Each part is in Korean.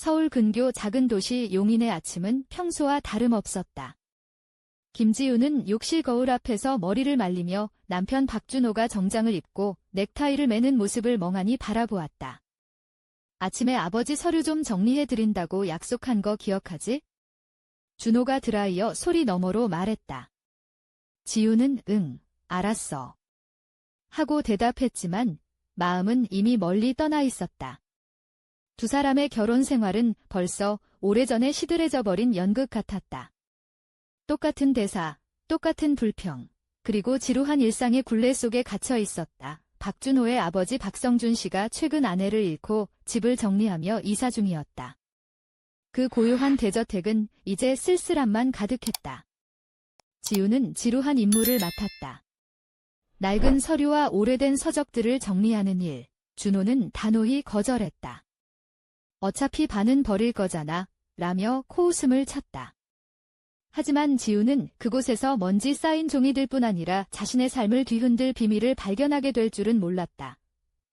서울 근교 작은 도시 용인의 아침은 평소와 다름없었다. 김지우는 욕실 거울 앞에서 머리를 말리며 남편 박준호가 정장을 입고 넥타이를 매는 모습을 멍하니 바라보았다. 아침에 아버지 서류 좀 정리해드린다고 약속한 거 기억하지? 준호가 드라이어 소리 너머로 말했다. 지우는 응, 알았어. 하고 대답했지만 마음은 이미 멀리 떠나 있었다. 두 사람의 결혼 생활은 벌써 오래전에 시들해져 버린 연극 같았다. 똑같은 대사, 똑같은 불평, 그리고 지루한 일상의 굴레 속에 갇혀 있었다. 박준호의 아버지 박성준 씨가 최근 아내를 잃고 집을 정리하며 이사 중이었다. 그 고요한 대저택은 이제 쓸쓸함만 가득했다. 지우는 지루한 임무를 맡았다. 낡은 서류와 오래된 서적들을 정리하는 일, 준호는 단호히 거절했다. 어차피 반은 버릴 거잖아, 라며 코웃음을 쳤다. 하지만 지우는 그곳에서 먼지 쌓인 종이들뿐 아니라 자신의 삶을 뒤흔들 비밀을 발견하게 될 줄은 몰랐다.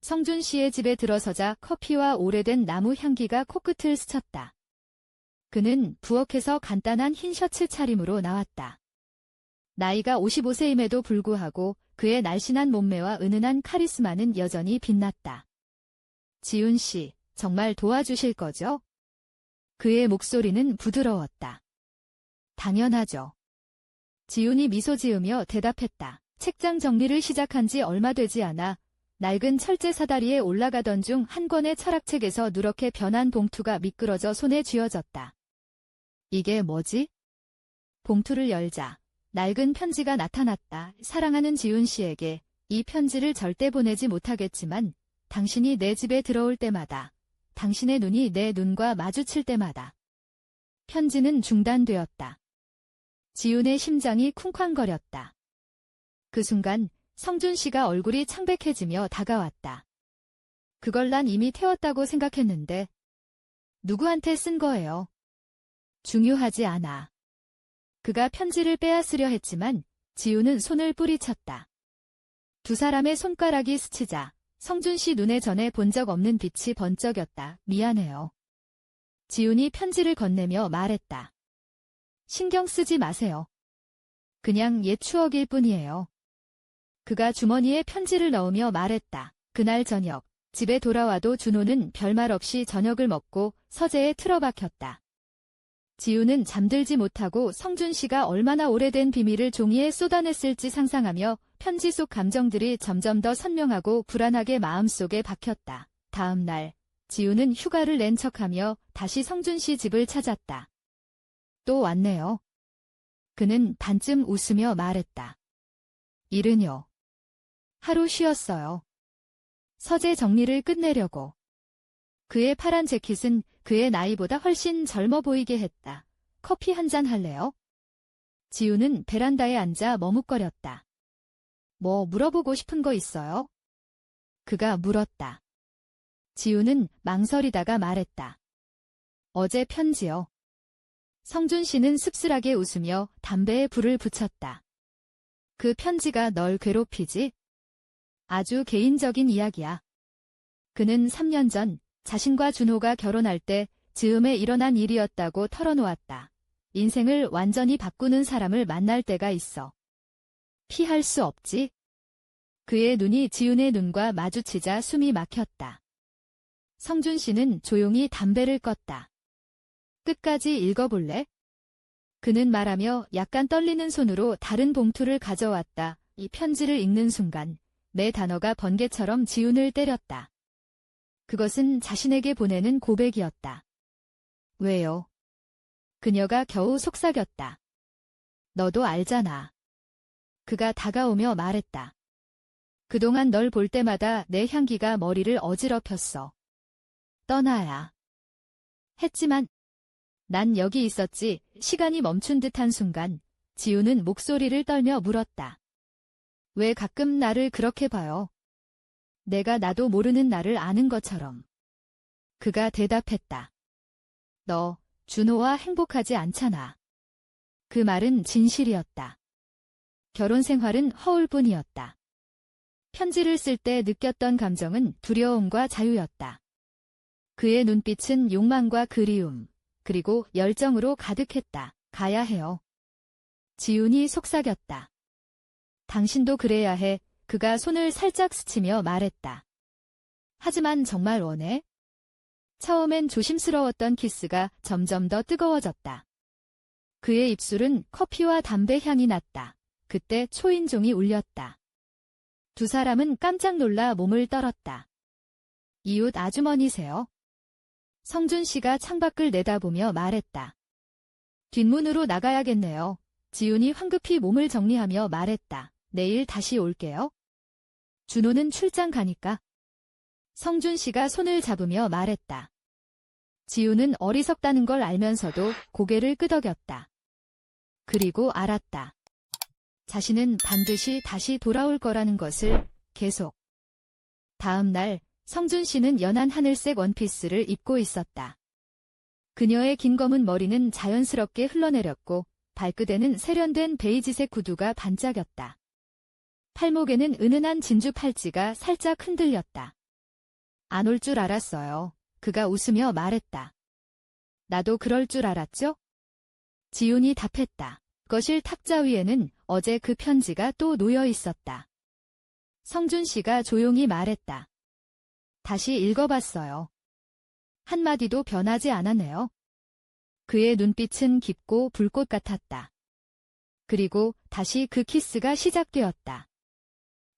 성준 씨의 집에 들어서자 커피와 오래된 나무 향기가 코끝을 스쳤다. 그는 부엌에서 간단한 흰 셔츠 차림으로 나왔다. 나이가 55세임에도 불구하고 그의 날씬한 몸매와 은은한 카리스마는 여전히 빛났다. 지훈 씨, 정말 도와주실 거죠? 그의 목소리는 부드러웠다. 당연하죠. 지훈이 미소 지으며 대답했다. 책장 정리를 시작한 지 얼마 되지 않아 낡은 철제 사다리에 올라가던 중 한 권의 철학책에서 누렇게 변한 봉투가 미끄러져 손에 쥐어졌다. 이게 뭐지? 봉투를 열자 낡은 편지가 나타났다. 사랑하는 지훈 씨에게 이 편지를 절대 보내지 못하겠지만 당신이 내 집에 들어올 때마다, 당신의 눈이 내 눈과 마주칠 때마다. 편지는 중단되었다. 지훈의 심장이 쿵쾅거렸다. 그 순간 성준 씨가 얼굴이 창백해지며 다가왔다. 그걸 난 이미 태웠다고 생각했는데. 누구한테 쓴 거예요? 중요하지 않아. 그가 편지를 빼앗으려 했지만 지훈은 손을 뿌리쳤다. 두 사람의 손가락이 스치자 성준 씨 눈에 전에 본 적 없는 빛이 번쩍였다. 미안해요. 지훈이 편지를 건네며 말했다. 신경 쓰지 마세요. 그냥 옛 추억일 뿐이에요. 그가 주머니에 편지를 넣으며 말했다. 그날 저녁, 집에 돌아와도 준호는 별말 없이 저녁을 먹고 서재에 틀어박혔다. 지우는 잠들지 못하고 성준 씨가 얼마나 오래된 비밀을 종이에 쏟아냈을지 상상하며 편지 속 감정들이 점점 더 선명하고 불안하게 마음속에 박혔다. 다음 날, 지우는 휴가를 낸 척하며 다시 성준 씨 집을 찾았다. 또 왔네요. 그는 반쯤 웃으며 말했다. 일은요. 하루 쉬었어요. 서재 정리를 끝내려고. 그의 파란 재킷은 그의 나이보다 훨씬 젊어 보이게 했다. 커피 한 잔 할래요? 지우는 베란다에 앉아 머뭇거렸다. 뭐 물어보고 싶은 거 있어요? 그가 물었다. 지우는 망설이다가 말했다. 어제 편지요. 성준 씨는 씁쓸하게 웃으며 담배에 불을 붙였다. 그 편지가 널 괴롭히지? 아주 개인적인 이야기야. 그는 3년 전 자신과 준호가 결혼할 때 즈음에 일어난 일이었다고 털어놓았다. 인생을 완전히 바꾸는 사람을 만날 때가 있어. 피할 수 없지? 그의 눈이 지훈의 눈과 마주치자 숨이 막혔다. 성준 씨는 조용히 담배를 껐다. 끝까지 읽어볼래? 그는 말하며 약간 떨리는 손으로 다른 봉투를 가져왔다. 이 편지를 읽는 순간 매 단어가 번개처럼 지훈을 때렸다. 그것은 자신에게 보내는 고백이었다. 왜요? 그녀가 겨우 속삭였다. 너도 알잖아. 그가 다가오며 말했다. 그동안 널 볼 때마다 내 향기가 머리를 어지럽혔어. 떠나야. 했지만 난 여기 있었지. 시간이 멈춘 듯한 순간 지우는 목소리를 떨며 물었다. 왜 가끔 나를 그렇게 봐요? 내가 나도 모르는 나를 아는 것처럼. 그가 대답했다. 너 준호와 행복하지 않잖아. 그 말은 진실이었다. 결혼 생활은 허울뿐이었다. 편지를 쓸 때 느꼈던 감정은 두려움과 자유였다. 그의 눈빛은 욕망과 그리움, 그리고 열정으로 가득했다. 가야 해요. 지훈이 속삭였다. 당신도 그래야 해. 그가 손을 살짝 스치며 말했다. 하지만 정말 원해? 처음엔 조심스러웠던 키스가 점점 더 뜨거워졌다. 그의 입술은 커피와 담배 향이 났다. 그때 초인종이 울렸다. 두 사람은 깜짝 놀라 몸을 떨었다. 이웃 아주머니세요? 성준 씨가 창밖을 내다보며 말했다. 뒷문으로 나가야겠네요. 지훈이 황급히 몸을 정리하며 말했다. 내일 다시 올게요. 준호는 출장 가니까. 성준 씨가 손을 잡으며 말했다. 지훈은 어리석다는 걸 알면서도 고개를 끄덕였다. 그리고 알았다. 자신은 반드시 다시 돌아올 거라는 것을 계속. 다음 날 성준 씨는 연한 하늘색 원피스를 입고 있었다. 그녀의 긴 검은 머리는 자연스럽게 흘러내렸고 발끝에는 세련된 베이지색 구두가 반짝였다. 팔목에는 은은한 진주 팔찌가 살짝 흔들렸다. 안 올 줄 알았어요. 그가 웃으며 말했다. 나도 그럴 줄 알았죠? 지훈이 답했다. 거실 탁자 위에는 어제 그 편지가 또 놓여 있었다. 성준 씨가 조용히 말했다. 다시 읽어봤어요. 한마디도 변하지 않았네요. 그의 눈빛은 깊고 불꽃 같았다. 그리고 다시 그 키스가 시작되었다.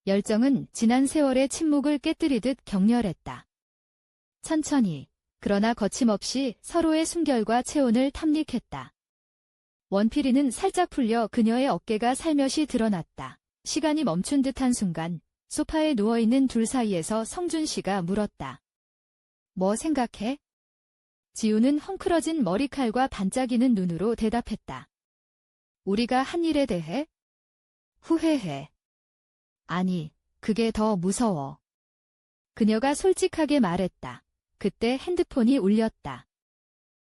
열정은 지난 세월의 침묵을 깨뜨리듯 격렬했다. 천천히, 그러나 거침없이 서로의 숨결과 체온을 탐닉했다. 원피리는 살짝 풀려 그녀의 어깨가 살며시 드러났다. 시간이 멈춘 듯한 순간 소파에 누워있는 둘 사이에서 성준 씨가 물었다. 뭐 생각해? 지훈은 헝클어진 머리칼과 반짝이는 눈으로 대답했다. 우리가 한 일에 대해? 후회해. 아니, 그게 더 무서워. 그녀가 솔직하게 말했다. 그때 핸드폰이 울렸다.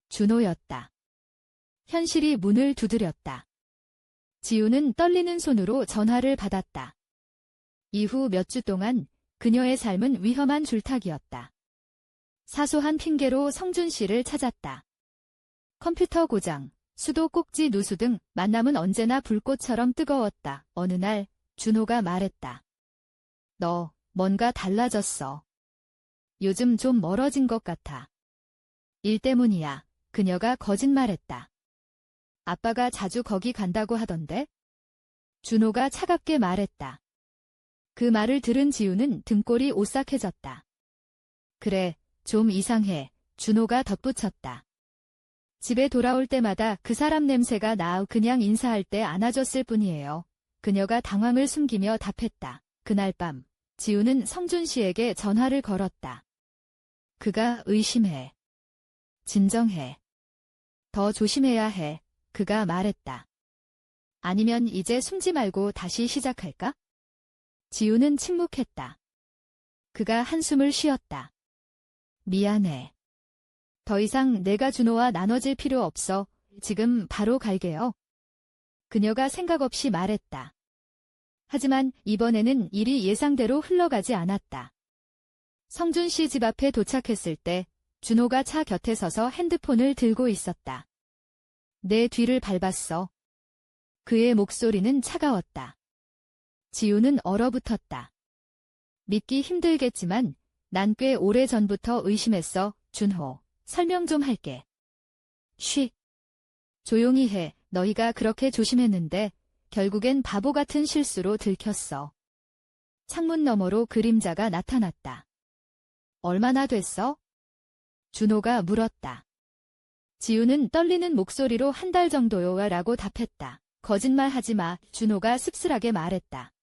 준호였다. 현실이 문을 두드렸다. 지훈은 떨리는 손으로 전화를 받았다. 이후 몇 주 동안 그녀의 삶은 위험한 줄타기였다. 사소한 핑계로 성준 씨를 찾았다. 컴퓨터 고장, 수도 꼭지 누수 등 만남은 언제나 불꽃처럼 뜨거웠다. 어느 날 준호가 말했다. 너 뭔가 달라졌어. 요즘 좀 멀어진 것 같아. 일 때문이야. 그녀가 거짓말했다. 아빠가 자주 거기 간다고 하던데? 준호가 차갑게 말했다. 그 말을 들은 지훈은 등골이 오싹해졌다. 그래, 좀 이상해. 준호가 덧붙였다. 집에 돌아올 때마다 그 사람 냄새가 나. 그냥 인사할 때 안아줬을 뿐이에요. 그녀가 당황을 숨기며 답했다. 그날 밤 지훈은 성준 씨에게 전화를 걸었다. 그가 의심해. 진정해. 더 조심해야 해. 그가 말했다. 아니면 이제 숨지 말고 다시 시작할까? 지훈은 침묵했다. 그가 한숨을 쉬었다. 미안해. 더 이상 내가 준호와 나눠질 필요 없어. 지금 바로 갈게요. 그녀가 생각 없이 말했다. 하지만 이번에는 일이 예상대로 흘러가지 않았다. 성준 씨 집 앞에 도착했을 때 준호가 차 곁에 서서 핸드폰을 들고 있었다. 내 뒤를 밟았어. 그의 목소리는 차가웠다. 지훈은 얼어붙었다. 믿기 힘들겠지만 난 꽤 오래 전부터 의심했어. 준호, 설명 좀 할게. 쉬. 조용히 해. 너희가 그렇게 조심했는데 결국엔 바보 같은 실수로 들켰어. 창문 너머로 그림자가 나타났다. 얼마나 됐어? 준호가 물었다. 지훈은 떨리는 목소리로 한 달 정도요 라고 답했다. 거짓말하지 마. 준호가 씁쓸하게 말했다.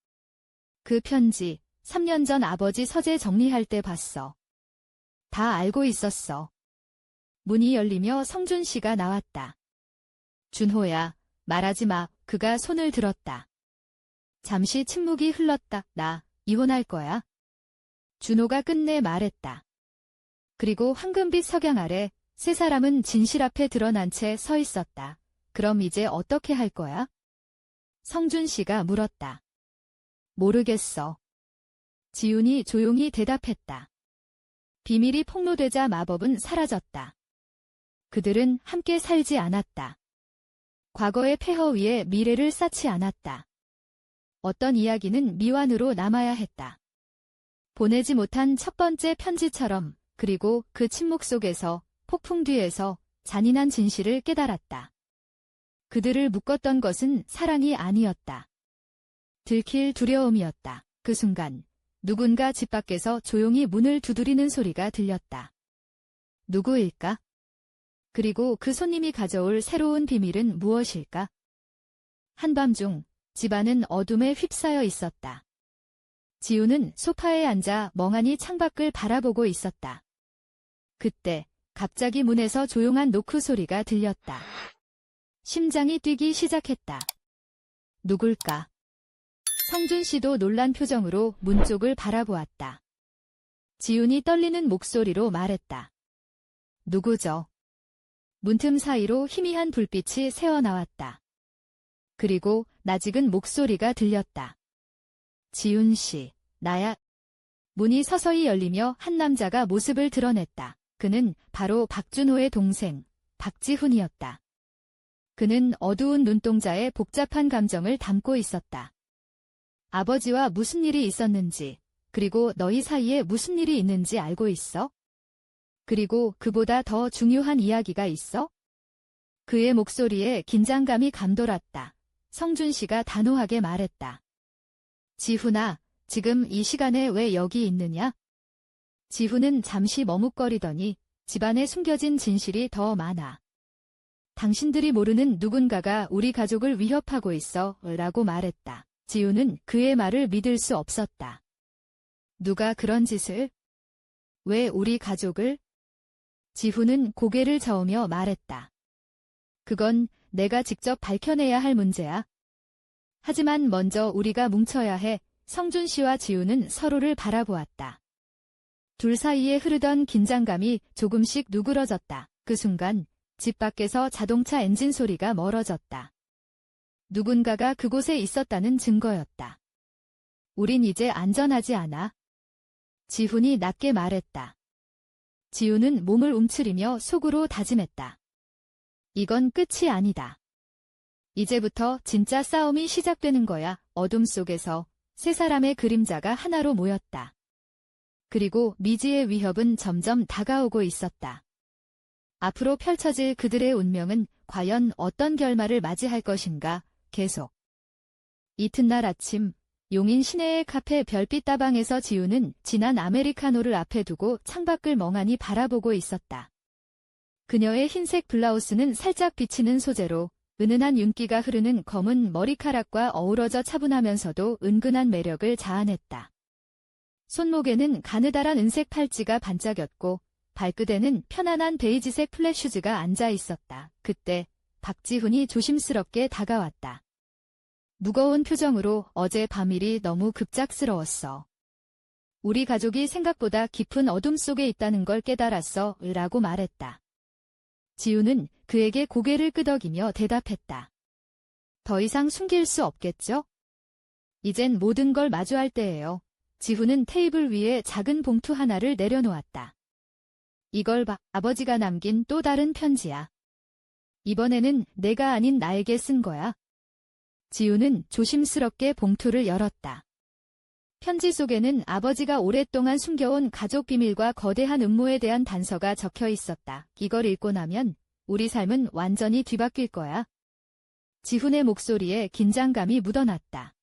그 편지 3년 전 아버지 서재 정리할 때 봤어. 다 알고 있었어. 문이 열리며 성준 씨가 나왔다. 준호야, 말하지 마. 그가 손을 들었다. 잠시 침묵이 흘렀다. 나 이혼할 거야. 준호가 끝내 말했다. 그리고 황금빛 석양 아래 세 사람은 진실 앞에 드러난 채 서 있었다. 그럼 이제 어떻게 할 거야? 성준 씨가 물었다. 모르겠어. 지훈이 조용히 대답했다. 비밀이 폭로되자 마법은 사라졌다. 그들은 함께 살지 않았다. 과거의 폐허 위에 미래를 쌓지 않았다. 어떤 이야기는 미완으로 남아야 했다. 보내지 못한 첫 번째 편지처럼. 그리고 그 침묵 속에서, 폭풍 뒤에서 잔인한 진실을 깨달았다. 그들을 묶었던 것은 사랑이 아니었다. 들킬 두려움이었다. 그 순간 누군가 집 밖에서 조용히 문을 두드리는 소리가 들렸다. 누구일까? 그리고 그 손님이 가져올 새로운 비밀은 무엇일까? 한밤중 집안은 어둠에 휩싸여 있었다. 지우는 소파에 앉아 멍하니 창밖을 바라보고 있었다. 그때 갑자기 문에서 조용한 노크 소리가 들렸다. 심장이 뛰기 시작했다. 누굴까? 성준 씨도 놀란 표정으로 문 쪽을 바라보았다. 지훈이 떨리는 목소리로 말했다. 누구죠? 문틈 사이로 희미한 불빛이 새어나왔다. 그리고 낯익은 목소리가 들렸다. 지훈 씨, 나야. 문이 서서히 열리며 한 남자가 모습을 드러냈다. 그는 바로 박준호의 동생, 박지훈이었다. 그는 어두운 눈동자에 복잡한 감정을 담고 있었다. 아버지와 무슨 일이 있었는지, 그리고 너희 사이에 무슨 일이 있는지 알고 있어? 그리고 그보다 더 중요한 이야기가 있어? 그의 목소리에 긴장감이 감돌았다. 성준 씨가 단호하게 말했다. 지훈아, 지금 이 시간에 왜 여기 있느냐? 지훈은 잠시 머뭇거리더니 집안에 숨겨진 진실이 더 많아. 당신들이 모르는 누군가가 우리 가족을 위협하고 있어 라고 말했다. 지훈은 그의 말을 믿을 수 없었다. 누가 그런 짓을? 왜 우리 가족을? 지훈은 고개를 저으며 말했다. 그건 내가 직접 밝혀내야 할 문제야. 하지만 먼저 우리가 뭉쳐야 해. 성준 씨와 지훈은 서로를 바라보았다. 둘 사이에 흐르던 긴장감이 조금씩 누그러졌다. 그 순간 집 밖에서 자동차 엔진 소리가 멀어졌다. 누군가가 그곳에 있었다는 증거였다. 우린 이제 안전하지 않아. 지훈이 낮게 말했다. 지훈은 몸을 움츠리며 속으로 다짐했다. 이건 끝이 아니다. 이제부터 진짜 싸움이 시작되는 거야. 어둠 속에서 세 사람의 그림자가 하나로 모였다. 그리고 미지의 위협은 점점 다가오고 있었다. 앞으로 펼쳐질 그들의 운명은 과연 어떤 결말을 맞이할 것인가? 계속. 이튿날 아침, 용인 시내의 카페 별빛 다방에서 지우는 진한 아메리카노를 앞에 두고 창밖을 멍하니 바라보고 있었다. 그녀의 흰색 블라우스는 살짝 비치는 소재로 은은한 윤기가 흐르는 검은 머리카락과 어우러져 차분하면서도 은근한 매력을 자아냈다. 손목에는 가느다란 은색 팔찌가 반짝였고 발끝에는 편안한 베이지색 플랫슈즈가 앉아 있었다. 그때 박지훈이 조심스럽게 다가왔다. 무거운 표정으로 어제 밤일이 너무 급작스러웠어. 우리 가족이 생각보다 깊은 어둠 속에 있다는 걸 깨달았어 라고 말했다. 지훈은 그에게 고개를 끄덕이며 대답했다. 더 이상 숨길 수 없겠죠? 이젠 모든 걸 마주할 때예요. 지훈은 테이블 위에 작은 봉투 하나를 내려놓았다. 이걸 봐, 아버지가 남긴 또 다른 편지야. 이번에는 내가 아닌 나에게 쓴 거야. 지훈은 조심스럽게 봉투를 열었다. 편지 속에는 아버지가 오랫동안 숨겨온 가족 비밀과 거대한 음모에 대한 단서가 적혀 있었다. 이걸 읽고 나면 우리 삶은 완전히 뒤바뀔 거야. 지훈의 목소리에 긴장감이 묻어났다.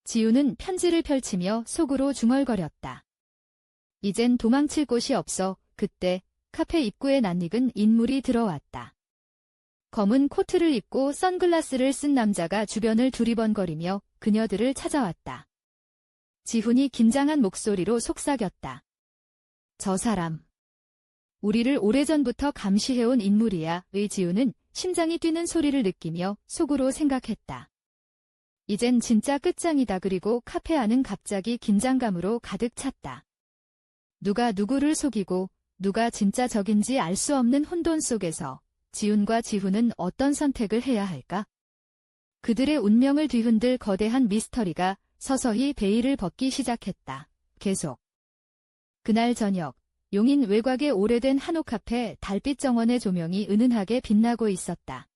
지훈은 편지를 펼치며 속으로 중얼거렸다. 이젠 도망칠 곳이 없어. 그때 카페 입구에 낯익은 인물이 들어왔다. 검은 코트를 입고 선글라스를 쓴 남자가 주변을 두리번거리며 그녀들을 찾아왔다. 지훈이 긴장한 목소리로 속삭였다. 저 사람. 우리를 오래전부터 감시해온 인물이야. 지훈은 심장이 뛰는 소리를 느끼며 속으로 생각했다. 이젠 진짜 끝장이다. 그리고 카페 안은 갑자기 긴장감으로 가득 찼다. 누가 누구를 속이고 누가 진짜 적인지 알 수 없는 혼돈 속에서 지훈과 지훈은 어떤 선택을 해야 할까? 그들의 운명을 뒤흔들 거대한 미스터리가 서서히 베일을 벗기 시작했다. 계속. 그날 저녁, 용인 외곽의 오래된 한옥 앞에 달빛 정원의 조명이 은은하게 빛나고 있었다.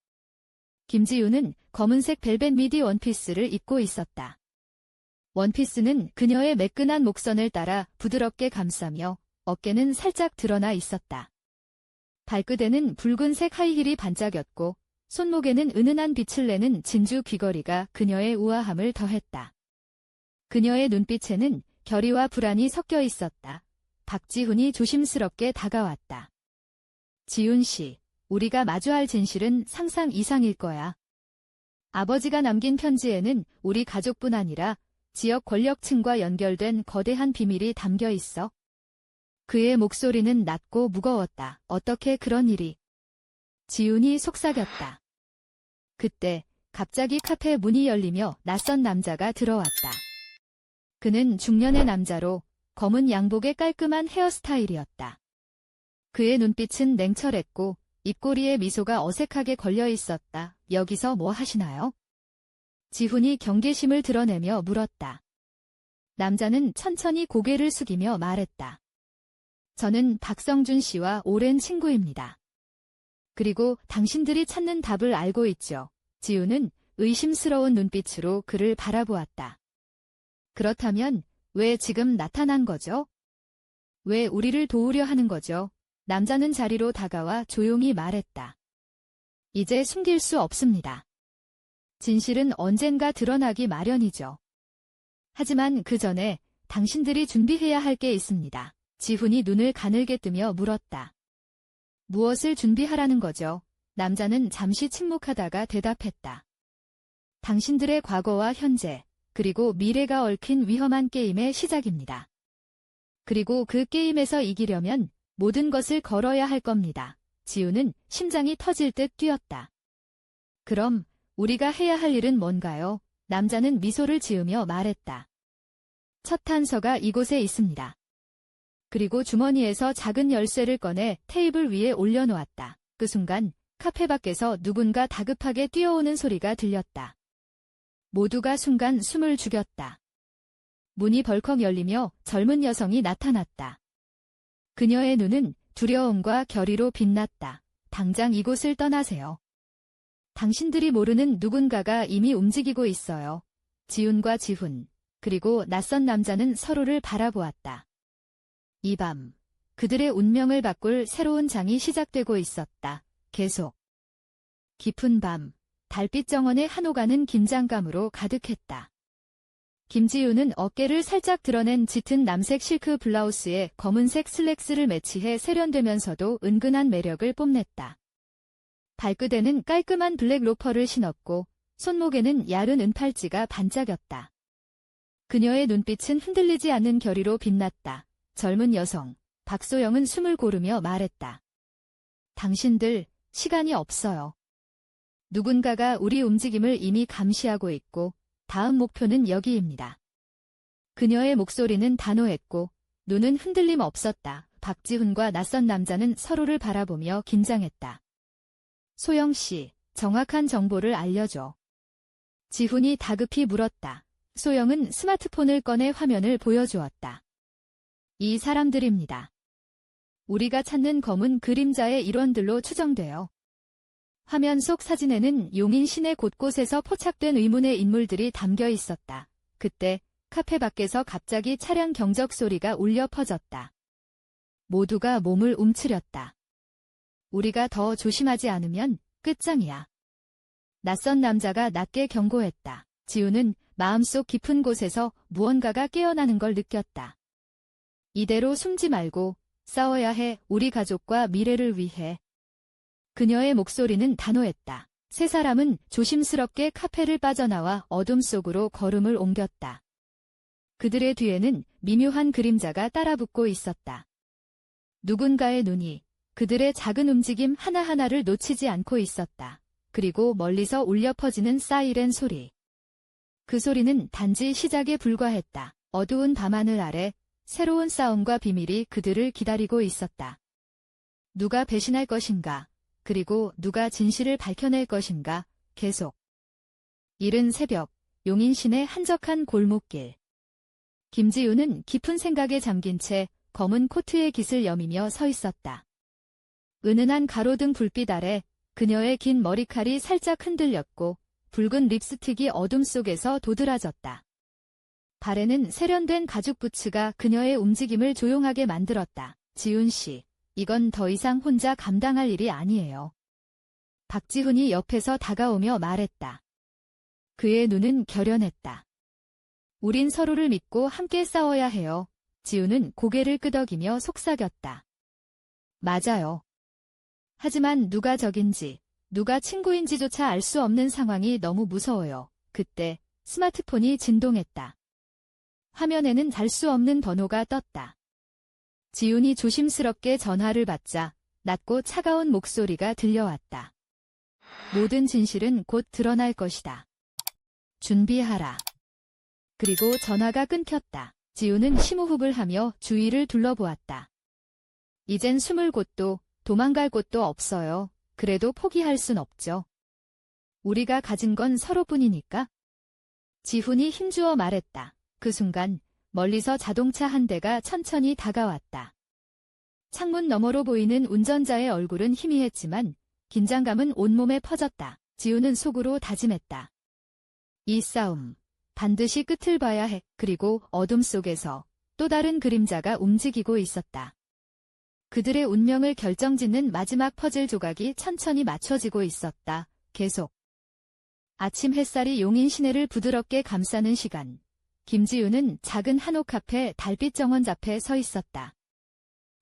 김지우는 검은색 벨벳 미디 원피스를 입고 있었다. 원피스는 그녀의 매끈한 목선을 따라 부드럽게 감싸며 어깨는 살짝 드러나 있었다. 발끝에는 붉은색 하이힐이 반짝였고 손목에는 은은한 빛을 내는 진주 귀걸이가 그녀의 우아함을 더했다. 그녀의 눈빛에는 결의와 불안이 섞여 있었다. 박지훈이 조심스럽게 다가왔다. 지훈 씨, 우리가 마주할 진실은 상상 이상일 거야. 아버지가 남긴 편지에는 우리 가족뿐 아니라 지역 권력층과 연결된 거대한 비밀이 담겨 있어. 그의 목소리는 낮고 무거웠다. 어떻게 그런 일이? 지훈이 속삭였다. 그때 갑자기 카페 문이 열리며 낯선 남자가 들어왔다. 그는 중년의 남자로 검은 양복에 깔끔한 헤어스타일이었다. 그의 눈빛은 냉철했고 입꼬리에 미소가 어색하게 걸려 있었다. 여기서 뭐 하시나요? 지훈이 경계심을 드러내며 물었다. 남자는 천천히 고개를 숙이며 말했다. 저는 박성준 씨와 오랜 친구입니다. 그리고 당신들이 찾는 답을 알고 있죠. 지훈은 의심스러운 눈빛으로 그를 바라보았다. 그렇다면 왜 지금 나타난 거죠? 왜 우리를 도우려 하는 거죠? 남자는 자리로 다가와 조용히 말했다. 이제 숨길 수 없습니다. 진실은 언젠가 드러나기 마련이죠. 하지만 그 전에 당신들이 준비해야 할 게 있습니다. 지훈이 눈을 가늘게 뜨며 물었다. 무엇을 준비하라는 거죠? 남자는 잠시 침묵하다가 대답했다. 당신들의 과거와 현재, 그리고 미래가 얽힌 위험한 게임의 시작입니다. 그리고 그 게임에서 이기려면 모든 것을 걸어야 할 겁니다. 지훈은 심장이 터질 듯 뛰었다. 그럼 우리가 해야 할 일은 뭔가요? 남자는 미소를 지으며 말했다. 첫 단서가 이곳에 있습니다. 그리고 주머니에서 작은 열쇠를 꺼내 테이블 위에 올려놓았다. 그 순간 카페 밖에서 누군가 다급하게 뛰어오는 소리가 들렸다. 모두가 순간 숨을 죽였다. 문이 벌컥 열리며 젊은 여성이 나타났다. 그녀의 눈은 두려움과 결의로 빛났다. 당장 이곳을 떠나세요. 당신들이 모르는 누군가가 이미 움직이고 있어요. 지훈과 지훈, 그리고 낯선 남자는 서로를 바라보았다. 이 밤, 그들의 운명을 바꿀 새로운 장이 시작되고 있었다. 계속. 깊은 밤, 달빛 정원의 한옥안은 긴장감으로 가득했다. 김지우는 어깨를 살짝 드러낸 짙은 남색 실크 블라우스에 검은색 슬랙스를 매치해 세련되면서도 은근한 매력을 뽐냈다. 발끝에는 깔끔한 블랙 로퍼를 신었고 손목에는 얇은 은팔찌가 반짝였다. 그녀의 눈빛은 흔들리지 않는 결의로 빛났다. 젊은 여성, 박소영은 숨을 고르며 말했다. 당신들, 시간이 없어요. 누군가가 우리 움직임을 이미 감시하고 있고 다음 목표는 여기입니다. 그녀의 목소리는 단호했고 눈은 흔들림 없었다. 박지훈과 낯선 남자는 서로를 바라보며 긴장했다. 소영 씨, 정확한 정보를 알려줘. 지훈이 다급히 물었다. 소영은 스마트폰을 꺼내 화면을 보여주었다. 이 사람들입니다. 우리가 찾는 검은 그림자의 일원들로 추정돼요. 화면 속 사진에는 용인 시내 곳곳에서 포착된 의문의 인물들이 담겨 있었다. 그때 카페 밖에서 갑자기 차량 경적 소리가 울려 퍼졌다. 모두가 몸을 움츠렸다. 우리가 더 조심하지 않으면 끝장이야. 낯선 남자가 낮게 경고했다. 지훈은 마음속 깊은 곳에서 무언가가 깨어나는 걸 느꼈다. 이대로 숨지 말고 싸워야 해. 우리 가족과 미래를 위해. 그녀의 목소리는 단호했다. 세 사람은 조심스럽게 카페를 빠져나와 어둠 속으로 걸음을 옮겼다. 그들의 뒤에는 미묘한 그림자가 따라붙고 있었다. 누군가의 눈이 그들의 작은 움직임 하나하나를 놓치지 않고 있었다. 그리고 멀리서 울려 퍼지는 사이렌 소리. 그 소리는 단지 시작에 불과했다. 어두운 밤하늘 아래 새로운 싸움과 비밀이 그들을 기다리고 있었다. 누가 배신할 것인가? 그리고 누가 진실을 밝혀낼 것인가? 계속. 이른 새벽, 용인 시내 한적한 골목길. 김지우는 깊은 생각에 잠긴 채 검은 코트에 깃을 여미며 서 있었다. 은은한 가로등 불빛 아래 그녀의 긴 머리칼이 살짝 흔들렸고 붉은 립스틱이 어둠 속에서 도드라졌다. 발에는 세련된 가죽 부츠가 그녀의 움직임을 조용하게 만들었다. 지훈 씨, 이건 더 이상 혼자 감당할 일이 아니에요. 박지훈이 옆에서 다가오며 말했다. 그의 눈은 결연했다. 우린 서로를 믿고 함께 싸워야 해요. 지훈은 고개를 끄덕이며 속삭였다. 맞아요. 하지만 누가 적인지, 누가 친구인지조차 알 수 없는 상황이 너무 무서워요. 그때 스마트폰이 진동했다. 화면에는 알 수 없는 번호가 떴다. 지훈이 조심스럽게 전화를 받자 낮고 차가운 목소리가 들려왔다. 모든 진실은 곧 드러날 것이다. 준비하라. 그리고 전화가 끊겼다. 지훈은 심호흡을 하며 주위를 둘러보았다. 이젠 숨을 곳도 도망갈 곳도 없어요. 그래도 포기할 순 없죠. 우리가 가진 건 서로뿐이니까. 지훈이 힘주어 말했다. 그 순간 멀리서 자동차 한 대가 천천히 다가왔다. 창문 너머로 보이는 운전자의 얼굴은 희미했지만 긴장감은 온몸에 퍼졌다. 지훈은 속으로 다짐했다. 이 싸움 반드시 끝을 봐야 해. 그리고 어둠 속에서 또 다른 그림자가 움직이고 있었다. 그들의 운명을 결정짓는 마지막 퍼즐 조각이 천천히 맞춰지고 있었다. 계속. 아침 햇살이 용인 시내를 부드럽게 감싸는 시간. 김지윤은 작은 한옥 앞에 달빛 정원 앞에 서 있었다.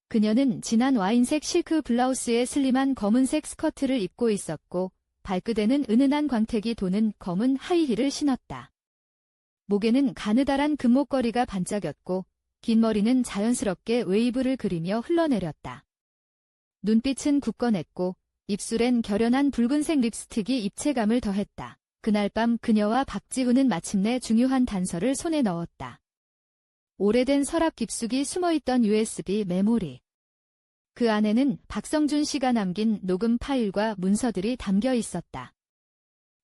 그녀는 진한 와인색 실크 블라우스에 슬림한 검은색 스커트를 입고 있었고 발끝에는 은은한 광택이 도는 검은 하이힐을 신었다. 목에는 가느다란 금목걸이가 반짝였고 긴 머리는 자연스럽게 웨이브를 그리며 흘러내렸다. 눈빛은 굳건했고 입술엔 결연한 붉은색 립스틱이 입체감을 더했다. 그날 밤 그녀와 박지훈은 마침내 중요한 단서를 손에 넣었다. 오래된 서랍 깊숙이 숨어있던 USB 메모리. 그 안에는 박성준 씨가 남긴 녹음 파일과 문서들이 담겨 있었다.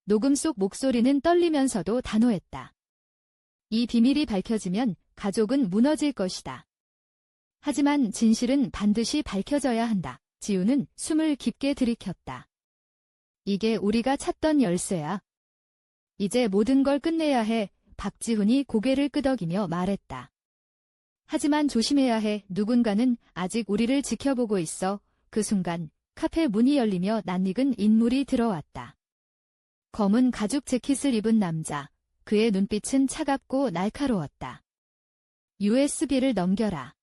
녹음 속 목소리는 떨리면서도 단호했다. 이 비밀이 밝혀지면 가족은 무너질 것이다. 하지만 진실은 반드시 밝혀져야 한다. 지훈은 숨을 깊게 들이켰다. 이게 우리가 찾던 열쇠야. 이제 모든 걸 끝내야 해. 박지훈이 고개를 끄덕이며 말했다. 하지만 조심해야 해. 누군가는 아직 우리를 지켜보고 있어. 그 순간 카페 문이 열리며 낯익은 인물이 들어왔다. 검은 가죽 재킷을 입은 남자. 그의 눈빛은 차갑고 날카로웠다. USB를 넘겨라.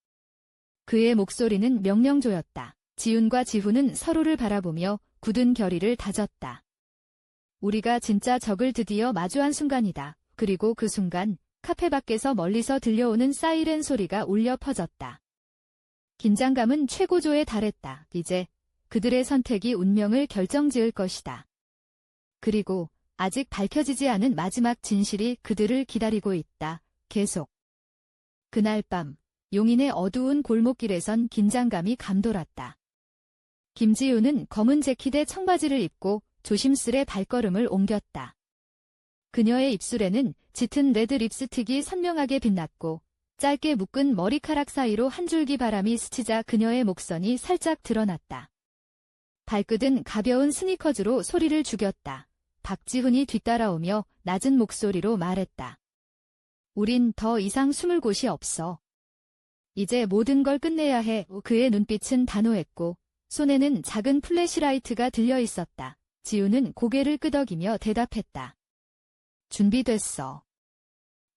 그의 목소리는 명령조였다. 지훈과 지훈은 서로를 바라보며 굳은 결의를 다졌다. 우리가 진짜 적을 드디어 마주한 순간이다. 그리고 그 순간 카페 밖에서 멀리서 들려오는 사이렌 소리가 울려 퍼졌다. 긴장감은 최고조에 달했다. 이제 그들의 선택이 운명을 결정지을 것이다. 그리고 아직 밝혀지지 않은 마지막 진실이 그들을 기다리고 있다. 계속. 그날 밤 용인의 어두운 골목길에선 긴장감이 감돌았다. 김지윤은 검은 재킷에 청바지를 입고 조심스레 발걸음을 옮겼다. 그녀의 입술에는 짙은 레드 립스틱이 선명하게 빛났고 짧게 묶은 머리카락 사이로 한 줄기 바람이 스치자 그녀의 목선이 살짝 드러났다. 발끝은 가벼운 스니커즈로 소리를 죽였다. 박지훈이 뒤따라오며 낮은 목소리로 말했다. 우린 더 이상 숨을 곳이 없어. 이제 모든 걸 끝내야 해. 그의 눈빛은 단호했고 손에는 작은 플래시라이트가 들려 있었다. 지훈은 고개를 끄덕이며 대답했다. 준비됐어.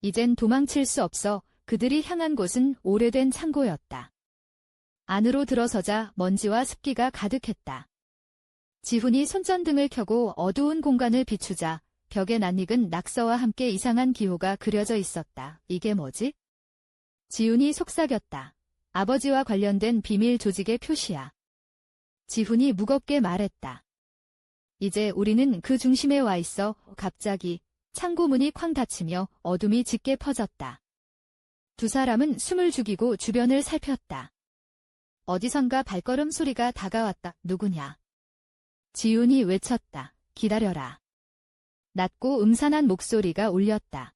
이젠 도망칠 수 없어. 그들이 향한 곳은 오래된 창고였다. 안으로 들어서자 먼지와 습기가 가득했다. 지훈이 손전등을 켜고 어두운 공간을 비추자 벽에 낯익은 낙서와 함께 이상한 기호가 그려져 있었다. 이게 뭐지? 지훈이 속삭였다. 아버지와 관련된 비밀 조직의 표시야. 지훈이 무겁게 말했다. 이제 우리는 그 중심에 와 있어. 갑자기 창고 문이 쾅 닫히며 어둠이 짙게 퍼졌다. 두 사람은 숨을 죽이고 주변을 살폈다. 어디선가 발걸음 소리가 다가왔다. 누구냐? 지훈이 외쳤다. 기다려라. 낮고 음산한 목소리가 울렸다.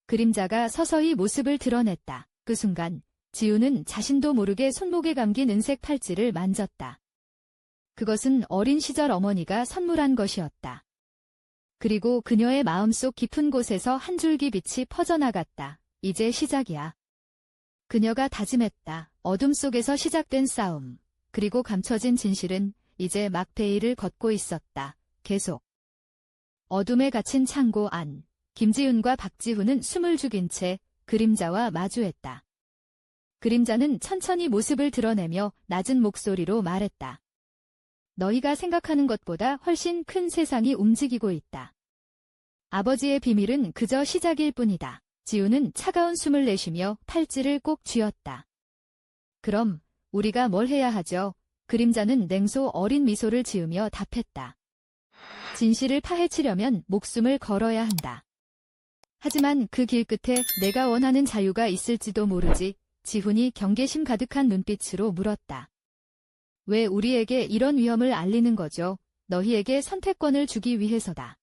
그림자가 서서히 모습을 드러냈다. 그 순간 지우는 자신도 모르게 손목에 감긴 은색 팔찌를 만졌다. 그것은 어린 시절 어머니가 선물한 것이었다. 그리고 그녀의 마음속 깊은 곳에서 한 줄기 빛이 퍼져나갔다. 이제 시작이야. 그녀가 다짐했다. 어둠 속에서 시작된 싸움. 그리고 감춰진 진실은 이제 막베일을 걷고 있었다. 계속. 어둠에 갇힌 창고 안. 김지훈과 박지훈은 숨을 죽인 채 그림자와 마주했다. 그림자는 천천히 모습을 드러내며 낮은 목소리로 말했다. 너희가 생각하는 것보다 훨씬 큰 세상이 움직이고 있다. 아버지의 비밀은 그저 시작일 뿐이다. 지우는 차가운 숨을 내쉬며 팔찌를 꼭 쥐었다. 그럼 우리가 뭘 해야 하죠? 그림자는 냉소 어린 미소를 지으며 답했다. 진실을 파헤치려면 목숨을 걸어야 한다. 하지만 그 길 끝에 내가 원하는 자유가 있을지도 모르지. 지훈이 경계심 가득한 눈빛으로 물었다. 왜 우리에게 이런 위험을 알리는 거죠? 너희에게 선택권을 주기 위해서다.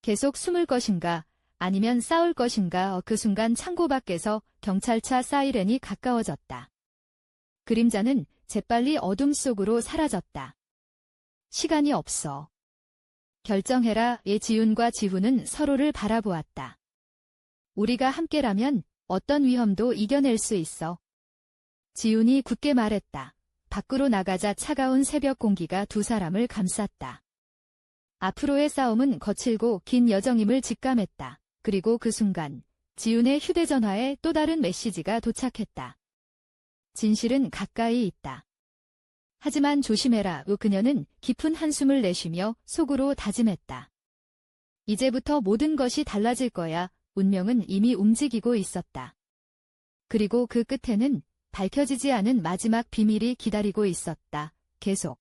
계속 숨을 것인가, 아니면 싸울 것인가. 그 순간 창고 밖에서 경찰차 사이렌이 가까워졌다. 그림자는 재빨리 어둠 속으로 사라졌다. 시간이 없어. 결정해라. 지훈과 지훈은 서로를 바라보았다. 우리가 함께라면 어떤 위험도 이겨낼 수 있어. 지훈이 굳게 말했다. 밖으로 나가자 차가운 새벽 공기가 두 사람을 감쌌다. 앞으로의 싸움은 거칠고 긴 여정임을 직감했다. 그리고 그 순간 지훈의 휴대전화에 또 다른 메시지가 도착했다. 진실은 가까이 있다. 하지만 조심해라. 그녀는 깊은 한숨을 내쉬며 속으로 다짐했다. 이제부터 모든 것이 달라질 거야. 운명은 이미 움직이고 있었다. 그리고 그 끝에는 밝혀지지 않은 마지막 비밀이 기다리고 있었다. 계속.